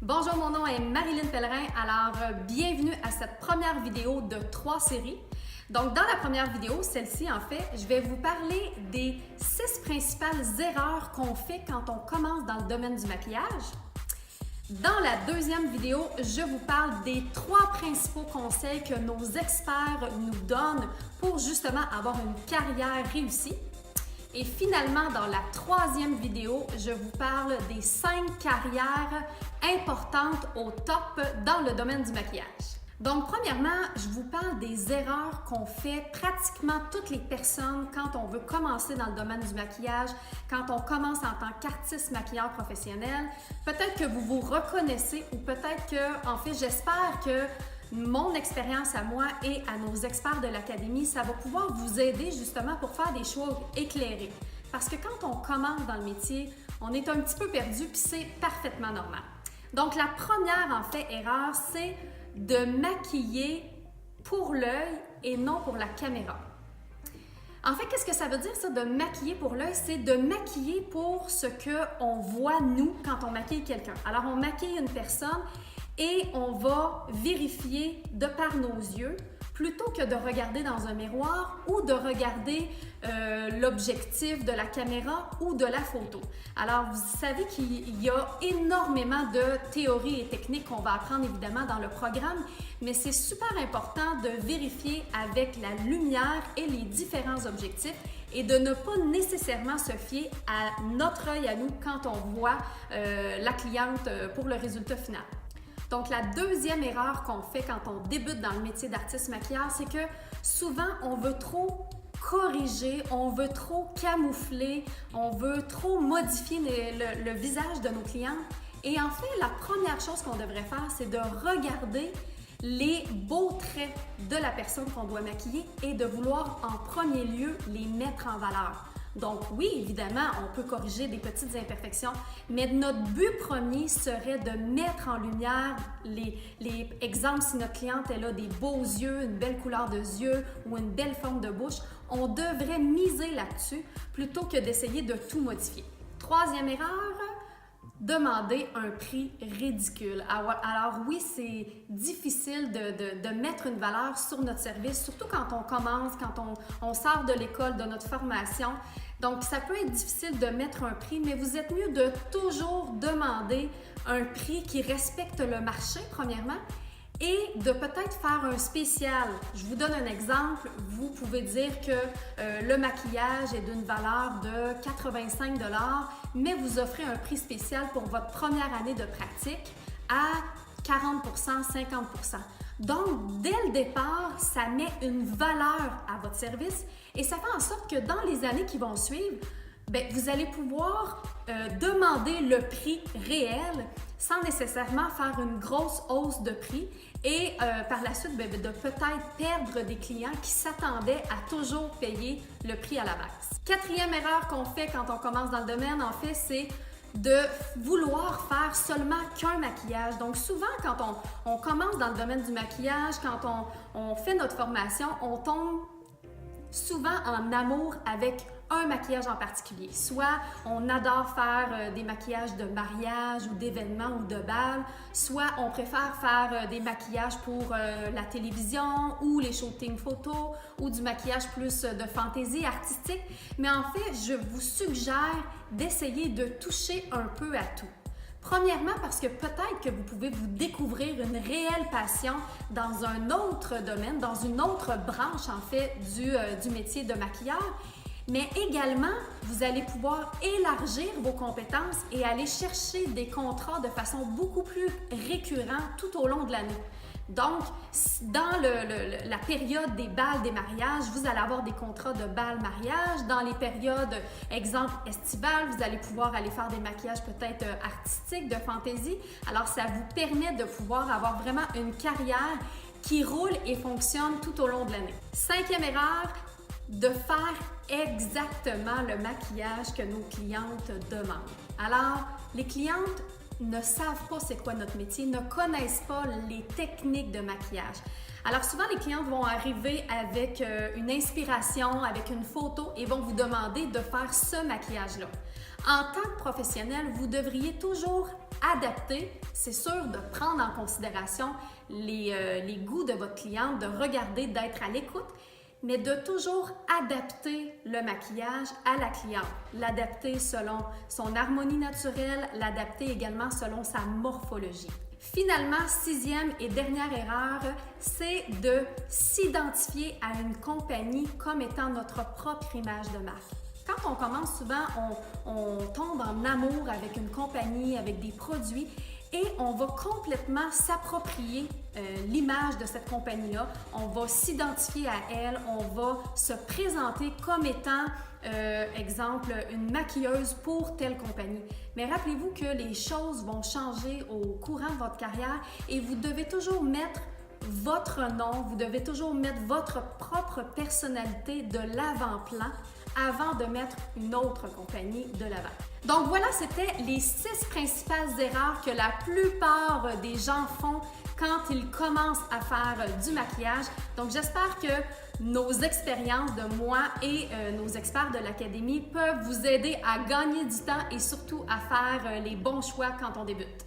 Bonjour, mon nom est Marilyn Pellerin. Alors, bienvenue à cette première vidéo de 3 séries. Donc, dans la première vidéo, celle-ci, en fait, je vais vous parler des 6 principales erreurs qu'on fait quand on commence dans le domaine du maquillage. Dans la deuxième vidéo, je vous parle des 3 principaux conseils que nos experts nous donnent pour justement avoir une carrière réussie. Et finalement, dans la troisième vidéo, je vous parle des 5 carrières importantes au top dans le domaine du maquillage. Donc, premièrement, je vous parle des erreurs qu'ont fait pratiquement toutes les personnes quand on veut commencer dans le domaine du maquillage, quand on commence en tant qu'artiste maquilleur professionnel. Peut-être que vous vous reconnaissez ou peut-être que, en fait, j'espère que mon expérience à moi et à nos experts de l'Académie, ça va pouvoir vous aider justement pour faire des choix éclairés. Parce que quand on commence dans le métier, on est un petit peu perdu puis c'est parfaitement normal. Donc la première en fait erreur, c'est de maquiller pour l'œil et non pour la caméra. En fait, qu'est-ce que ça veut dire ça de maquiller pour l'œil? C'est de maquiller pour ce qu'on voit nous quand on maquille quelqu'un. Alors on maquille une personne et on va vérifier de par nos yeux plutôt que de regarder dans un miroir ou de regarder l'objectif de la caméra ou de la photo. Alors, vous savez qu'il y a énormément de théories et techniques qu'on va apprendre évidemment dans le programme, mais c'est super important de vérifier avec la lumière et les différents objectifs et de ne pas nécessairement se fier à notre œil à nous quand on voit la cliente pour le résultat final. Donc, la deuxième erreur qu'on fait quand on débute dans le métier d'artiste maquilleur, c'est que souvent, on veut trop corriger, on veut trop camoufler, on veut trop modifier le visage de nos clients. Et en fait, la première chose qu'on devrait faire, c'est de regarder les beaux traits de la personne qu'on doit maquiller et de vouloir en premier lieu les mettre en valeur. Donc oui, évidemment, on peut corriger des petites imperfections, mais notre but premier serait de mettre en lumière les exemples, si notre cliente elle a des beaux yeux, une belle couleur de yeux ou une belle forme de bouche, on devrait miser là-dessus plutôt que d'essayer de tout modifier. Troisième erreur, demander un prix ridicule. Alors oui, c'est difficile de mettre une valeur sur notre service, surtout quand on commence, quand on sort de l'école, de notre formation. Donc, ça peut être difficile de mettre un prix, mais vous êtes mieux de toujours demander un prix qui respecte le marché, premièrement, et de peut-être faire un spécial. Je vous donne un exemple. Vous pouvez dire que le maquillage est d'une valeur de 85 $, mais vous offrez un prix spécial pour votre première année de pratique à 40 %, 50 %. Donc, dès le départ, ça met une valeur à votre service et ça fait en sorte que dans les années qui vont suivre, vous allez pouvoir demander le prix réel sans nécessairement faire une grosse hausse de prix et par la suite, de peut-être perdre des clients qui s'attendaient à toujours payer le prix à la base. Quatrième erreur qu'on fait quand on commence dans le domaine, en fait, c'est de vouloir faire seulement qu'un maquillage. Donc souvent, quand on commence dans le domaine du maquillage, quand on fait notre formation, on tombe souvent en amour avec un maquillage en particulier. Soit on adore faire des maquillages de mariage ou d'événements ou de bal, soit on préfère faire des maquillages pour la télévision ou les shootings photos ou du maquillage plus de fantaisie artistique. Mais en fait, je vous suggère d'essayer de toucher un peu à tout. Premièrement, parce que peut-être que vous pouvez vous découvrir une réelle passion dans un autre domaine, dans une autre branche en fait du métier de maquilleur, mais également, vous allez pouvoir élargir vos compétences et aller chercher des contrats de façon beaucoup plus récurrente tout au long de l'année. Donc, dans la période des bals, des mariages, vous allez avoir des contrats de bal-mariage. Dans les périodes, exemple, estivales, vous allez pouvoir aller faire des maquillages peut-être artistiques, de fantaisie. Alors, ça vous permet de pouvoir avoir vraiment une carrière qui roule et fonctionne tout au long de l'année. Cinquième erreur, de faire exactement le maquillage que nos clientes demandent. Alors, les clientes ne savent pas c'est quoi notre métier, ne connaissent pas les techniques de maquillage. Alors souvent, les clientes vont arriver avec une inspiration, avec une photo et vont vous demander de faire ce maquillage-là. En tant que professionnel, vous devriez toujours adapter, c'est sûr de prendre en considération les goûts de votre cliente, de regarder, d'être à l'écoute, mais de toujours adapter le maquillage à la cliente, l'adapter selon son harmonie naturelle, l'adapter également selon sa morphologie. Finalement, sixième et dernière erreur, c'est de s'identifier à une compagnie comme étant notre propre image de marque. Quand on commence, souvent, on tombe en amour avec une compagnie, avec des produits et on va complètement s'approprier l'image de cette compagnie-là. On va s'identifier à elle, on va se présenter comme étant, exemple, une maquilleuse pour telle compagnie. Mais rappelez-vous que les choses vont changer au courant de votre carrière et vous devez toujours mettre votre nom, vous devez toujours mettre votre propre personnalité de l'avant-plan avant de mettre une autre compagnie de l'avant. Donc voilà, c'était les 6 principales erreurs que la plupart des gens font quand ils commencent à faire du maquillage. Donc j'espère que nos expériences de moi et nos experts de l'Académie peuvent vous aider à gagner du temps et surtout à faire les bons choix quand on débute.